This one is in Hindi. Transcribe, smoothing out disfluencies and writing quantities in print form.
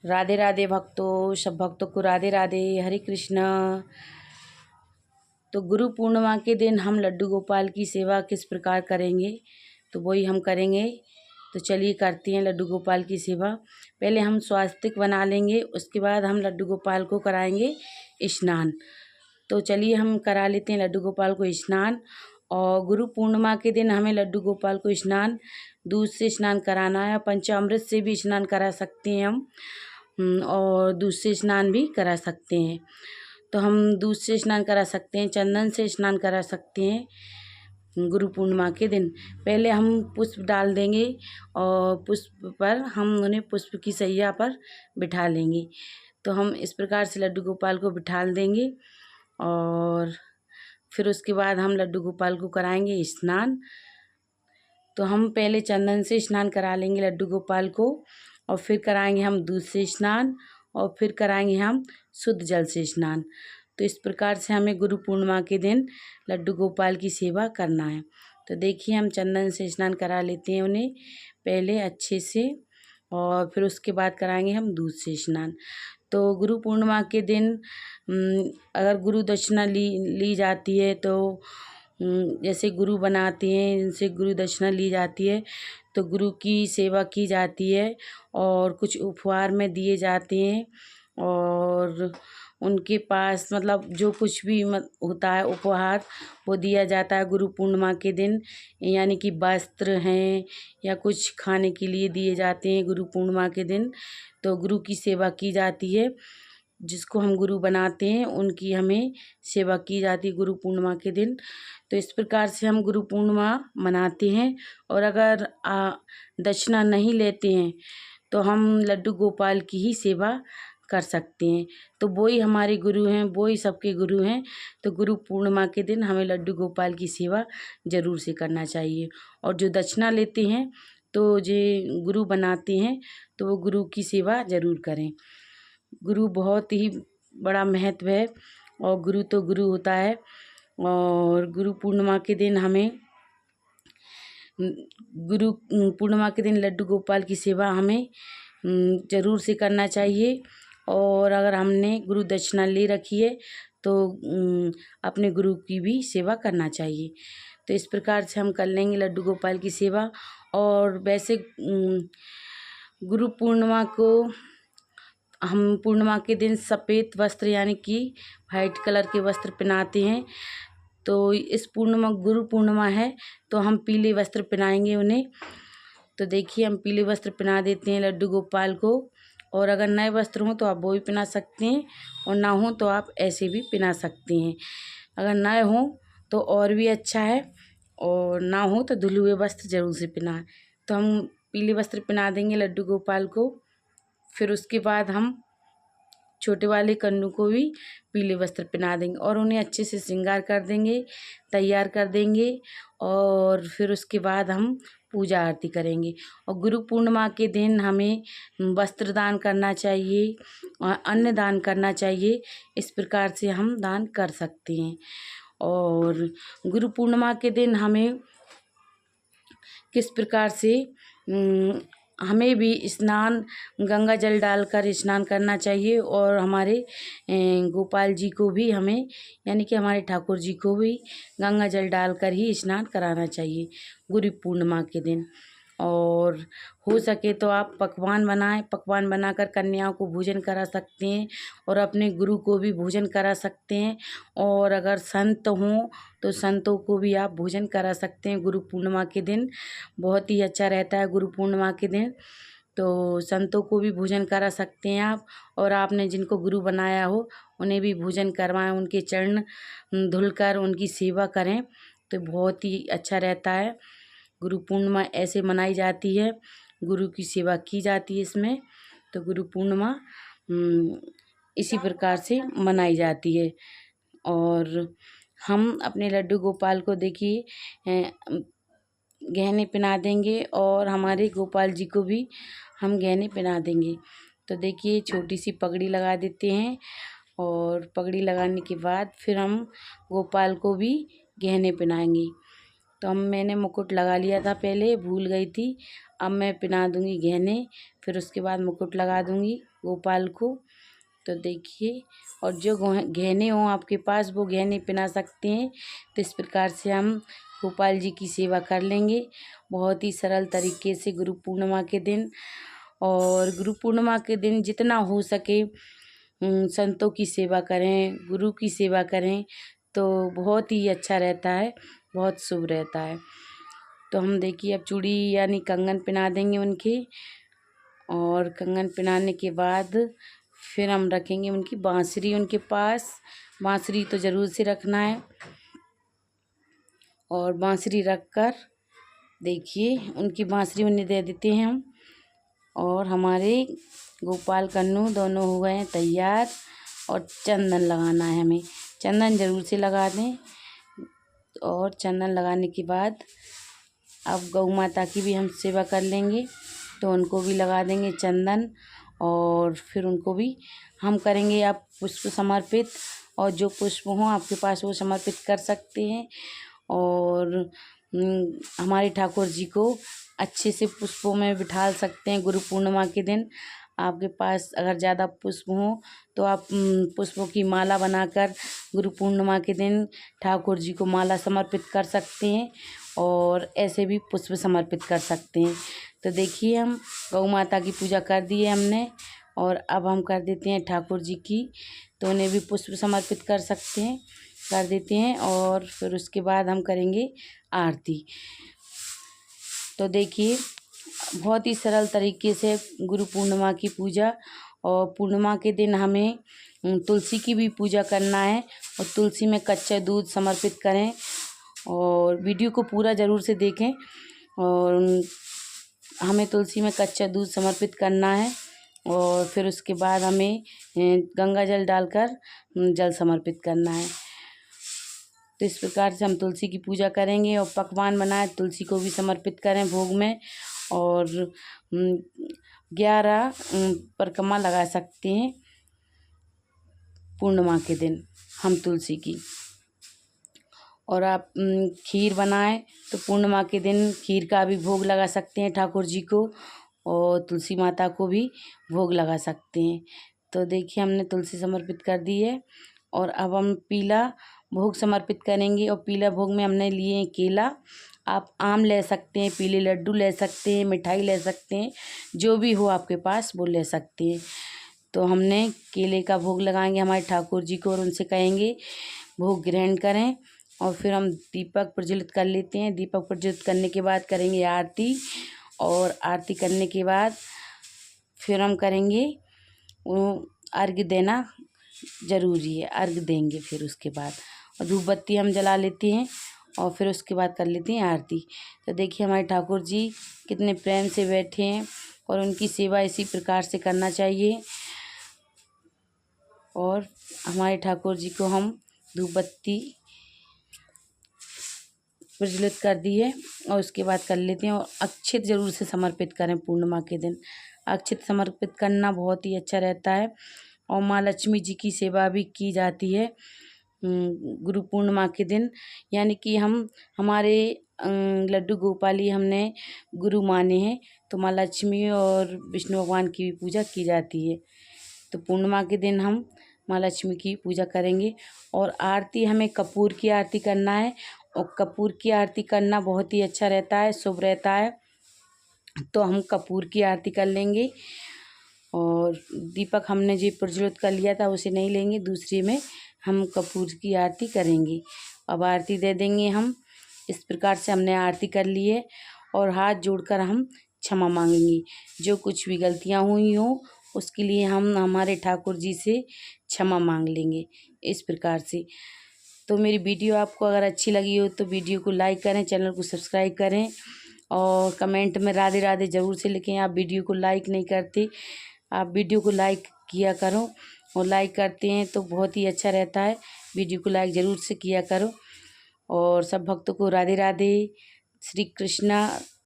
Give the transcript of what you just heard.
राधे राधे भक्तों, सब भक्तों को राधे राधे, हरे कृष्णा। तो गुरु पूर्णिमा के दिन हम लड्डू गोपाल की सेवा किस प्रकार करेंगे, तो वही हम करेंगे। तो चलिए करते हैं लड्डू गोपाल की सेवा। पहले हम स्वास्तिक बना लेंगे, उसके बाद हम लड्डू गोपाल को कराएंगे स्नान। तो चलिए हम करा लेते हैं लड्डू गोपाल को स्नान। और गुरु पूर्णिमा के दिन हमें लड्डू गोपाल को स्नान दूध से स्नान कराना है। पंचामृत से भी स्नान करा सकते हैं हम, और दूध से स्नान भी करा सकते हैं। तो हम दूध से स्नान करा सकते हैं, चंदन से स्नान करा सकते हैं गुरु पूर्णिमा के दिन। पहले हम पुष्प डाल देंगे और पुष्प पर हम उन्हें पुष्प की सैया पर बिठा लेंगे। तो हम इस प्रकार से लड्डू गोपाल को बिठा देंगे और फिर उसके बाद हम लड्डू गोपाल को कराएंगे स्नान। तो हम पहले चंदन से स्नान करा लेंगे लड्डू गोपाल को, और फिर कराएंगे हम दूध से स्नान, और फिर कराएंगे हम शुद्ध जल से स्नान। तो इस प्रकार से हमें गुरु पूर्णिमा के दिन लड्डू गोपाल की सेवा करना है। तो देखिए हम चंदन से स्नान करा लेते हैं उन्हें पहले अच्छे से, और फिर उसके बाद कराएंगे हम दूध से स्नान। तो गुरु पूर्णिमा के दिन अगर गुरु दक्षिणा ली जाती है, तो जैसे गुरु बनाते हैं इनसे गुरु दक्षिणा ली जाती है, तो गुरु की सेवा की जाती है और कुछ उपहार में दिए जाते हैं। और उनके पास मतलब जो कुछ भी होता है उपहार, वो दिया जाता है गुरु पूर्णिमा के दिन। यानी कि वस्त्र हैं या कुछ खाने के लिए दिए जाते हैं गुरु पूर्णिमा के दिन। तो गुरु की सेवा की जाती है, जिसको हम गुरु बनाते हैं उनकी हमें सेवा की जाती है गुरु पूर्णिमा के दिन। तो इस प्रकार से हम गुरु पूर्णिमा मनाते हैं। और अगर दक्षिणा नहीं लेते हैं तो हम लड्डू गोपाल की ही सेवा कर सकते हैं। तो वो ही हमारे गुरु हैं, वो ही सबके गुरु हैं। तो गुरु पूर्णिमा के दिन हमें लड्डू गोपाल की सेवा ज़रूर से करना चाहिए। और जो दक्षिणा लेते हैं, तो जो गुरु बनाते हैं, तो वो गुरु की सेवा ज़रूर करें। गुरु बहुत ही बड़ा महत्व है, और गुरु तो गुरु होता है। और गुरु पूर्णिमा के दिन हमें गुरु पूर्णिमा के दिन लड्डू गोपाल की सेवा हमें ज़रूर से करना चाहिए। और अगर हमने गुरु दक्षिणा ले रखी है तो अपने गुरु की भी सेवा करना चाहिए। तो इस प्रकार से हम कर लेंगे लड्डू गोपाल की सेवा। और वैसे गुरु पूर्णिमा को हम पूर्णिमा के दिन सफ़ेद वस्त्र यानी कि वाइट कलर के वस्त्र पहनाते हैं। तो इस गुरु पूर्णिमा है तो हम पीले वस्त्र पहनाएंगे उन्हें। तो देखिए हम पीले वस्त्र पहना देते हैं लड्डू गोपाल को। और अगर नए वस्त्र हों तो आप वो भी पहना सकते हैं, और ना हो तो आप ऐसे भी पहना सकते हैं। अगर नए हों तो और भी अच्छा है, और ना हो तो धुले हुए वस्त्र ज़रूर से पहनाएं। तो हम पीले वस्त्र पहना देंगे लड्डू गोपाल को। फिर उसके बाद हम छोटे वाले कन्नू को भी पीले वस्त्र पहना देंगे और उन्हें अच्छे से श्रृंगार कर देंगे, तैयार कर देंगे। और फिर उसके बाद हम पूजा आरती करेंगे। और गुरु पूर्णिमा के दिन हमें वस्त्र दान करना चाहिए और अन्न दान करना चाहिए। इस प्रकार से हम दान कर सकते हैं। और गुरु पूर्णिमा के दिन हमें किस प्रकार से हमें भी स्नान गंगा जल डालकर स्नान करना चाहिए। और हमारे गोपाल जी को भी हमें यानी कि हमारे ठाकुर जी को भी गंगा जल डालकर ही स्नान कराना चाहिए गुरु पूर्णिमा के दिन। और हो सके तो आप पकवान बनाएं, पकवान बनाकर कन्याओं को भोजन करा सकते हैं और अपने गुरु को भी भोजन करा सकते हैं। और अगर संत हों तो संतों को भी आप भोजन करा सकते हैं गुरु पूर्णिमा के दिन। बहुत ही अच्छा रहता है गुरु पूर्णिमा के दिन। तो संतों को भी भोजन करा सकते हैं आप, और आपने जिनको गुरु बनाया हो उन्हें भी भोजन करवाएं, उनके चरण धुलकर उनकी सेवा करें, तो बहुत ही अच्छा रहता है। गुरु पूर्णिमा ऐसे मनाई जाती है, गुरु की सेवा की जाती है इसमें। तो गुरु पूर्णिमा इसी प्रकार से मनाई जाती है। और हम अपने लड्डू गोपाल को देखिए गहने पहना देंगे, और हमारे गोपाल जी को भी हम गहने पहना देंगे। तो देखिए छोटी सी पगड़ी लगा देते हैं, और पगड़ी लगाने के बाद फिर हम गोपाल को भी गहने पहनाएंगे। तो मैंने मुकुट लगा लिया था पहले, भूल गई थी। अब मैं पहना दूँगी गहने, फिर उसके बाद मुकुट लगा दूँगी गोपाल को। तो देखिए, और जो गहने हों आपके पास वो गहने पहना सकते हैं। तो इस प्रकार से हम गोपाल जी की सेवा कर लेंगे बहुत ही सरल तरीके से गुरु पूर्णिमा के दिन। और गुरु पूर्णिमा के दिन जितना हो सके संतों की सेवा करें, गुरु की सेवा करें तो बहुत ही अच्छा रहता है, बहुत शुभ रहता है। तो हम देखिए अब चूड़ी यानी कंगन पहना देंगे उनके, और कंगन पहनाने के बाद फिर हम रखेंगे उनकी बांसुरी उनके पास। बांसुरी तो ज़रूर से रखना है, और बांसुरी रख कर देखिए उनकी बांसुरी उन्हें दे देते हैं हम। और हमारे गोपाल कन्नू दोनों हो गए हैं तैयार। और चंदन लगाना है हमें, चंदन ज़रूर से लगा दें। और चंदन लगाने के बाद अब गौ माता की भी हम सेवा कर लेंगे, तो उनको भी लगा देंगे चंदन। और फिर उनको भी हम करेंगे आप पुष्प समर्पित, और जो पुष्प हों आपके पास वो समर्पित कर सकते हैं। और हमारे ठाकुर जी को अच्छे से पुष्पों में बिठा सकते हैं गुरु पूर्णिमा के दिन। आपके पास अगर ज़्यादा पुष्प हों तो आप पुष्पों की माला बनाकर गुरु पूर्णिमा के दिन ठाकुर जी को माला समर्पित कर सकते हैं, और ऐसे भी पुष्प समर्पित कर सकते हैं। तो देखिए हम गौ माता की पूजा कर दी है हमने, और अब हम कर देते हैं ठाकुर जी की। तो उन्हें भी पुष्प समर्पित कर सकते हैं, कर देते हैं। और फिर उसके बाद हम करेंगे आरती। तो देखिए बहुत ही सरल तरीके से गुरु पूर्णिमा की पूजा। और पूर्णिमा के दिन हमें तुलसी की भी पूजा करना है, और तुलसी में कच्चा दूध समर्पित करें। और वीडियो को पूरा ज़रूर से देखें। और हमें तुलसी में कच्चा दूध समर्पित करना है, और फिर उसके बाद हमें गंगा जल डालकर जल समर्पित करना है। तो इस प्रकार से हम तुलसी की पूजा करेंगे, और पकवान बनाए तुलसी को भी समर्पित करें भोग में। और 11 परिक्रमा लगा सकते हैं पूर्णिमा के दिन हम तुलसी की। और आप खीर बनाएं तो पूर्णिमा के दिन खीर का भी भोग लगा सकते हैं ठाकुर जी को, और तुलसी माता को भी भोग लगा सकते हैं। तो देखिए हमने तुलसी समर्पित कर दी है, और अब हम पीला भोग समर्पित करेंगे। और पीला भोग में हमने लिए हैं केला, आप आम ले सकते हैं, पीले लड्डू ले सकते हैं, मिठाई ले सकते हैं, जो भी हो आपके पास वो ले सकते हैं। तो हमने केले का भोग लगाएंगे हमारे ठाकुर जी को, और उनसे कहेंगे भोग ग्रहण करें। और फिर हम दीपक प्रज्वलित कर लेते हैं। दीपक प्रज्वलित करने के बाद करेंगे आरती, और आरती करने के बाद फिर हम करेंगे अर्घ्य देना ज़रूरी है, अर्घ्य देंगे फिर उसके बाद। और धूप बत्ती हम जला लेते हैं, और फिर उसके बाद कर लेते हैं आरती। तो देखिए हमारे ठाकुर जी कितने प्रेम से बैठे हैं, और उनकी सेवा इसी प्रकार से करना चाहिए। और हमारे ठाकुर जी को हम धूप बत्ती प्रज्वलित कर दी है, और उसके बाद कर लेते हैं। और अक्षत ज़रूर से समर्पित करें पूर्णिमा के दिन, अक्षत समर्पित करना बहुत ही अच्छा रहता है। और माँ लक्ष्मी जी की सेवा भी की जाती है गुरु पूर्णिमा के दिन, यानी कि हम हमारे लड्डू गोपाली हमने गुरु माने हैं, तो माँ लक्ष्मी और विष्णु भगवान की भी पूजा की जाती है। तो पूर्णिमा के दिन हम माँ लक्ष्मी की पूजा करेंगे। और आरती हमें कपूर की आरती करना है, और कपूर की आरती करना बहुत ही अच्छा रहता है, शुभ रहता है। तो हम कपूर की आरती कर लेंगे। और दीपक हमने जो प्रज्वलित कर लिया था उसे नहीं लेंगे, दूसरे में हम कपूर की आरती करेंगे। अब आरती दे देंगे हम। इस प्रकार से हमने आरती कर ली है, और हाथ जोड़कर हम क्षमा मांगेंगे। जो कुछ भी गलतियाँ हुई हों उसके लिए हम हमारे ठाकुर जी से क्षमा मांग लेंगे इस प्रकार से। तो मेरी वीडियो आपको अगर अच्छी लगी हो तो वीडियो को लाइक करें, चैनल को सब्सक्राइब करें, और कमेंट में राधे राधे ज़रूर से लिखें। आप वीडियो को लाइक नहीं करते, आप वीडियो को लाइक किया करो, और लाइक करते हैं तो बहुत ही अच्छा रहता है। वीडियो को लाइक ज़रूर से किया करो। और सब भक्तों को राधे राधे, श्री कृष्णा।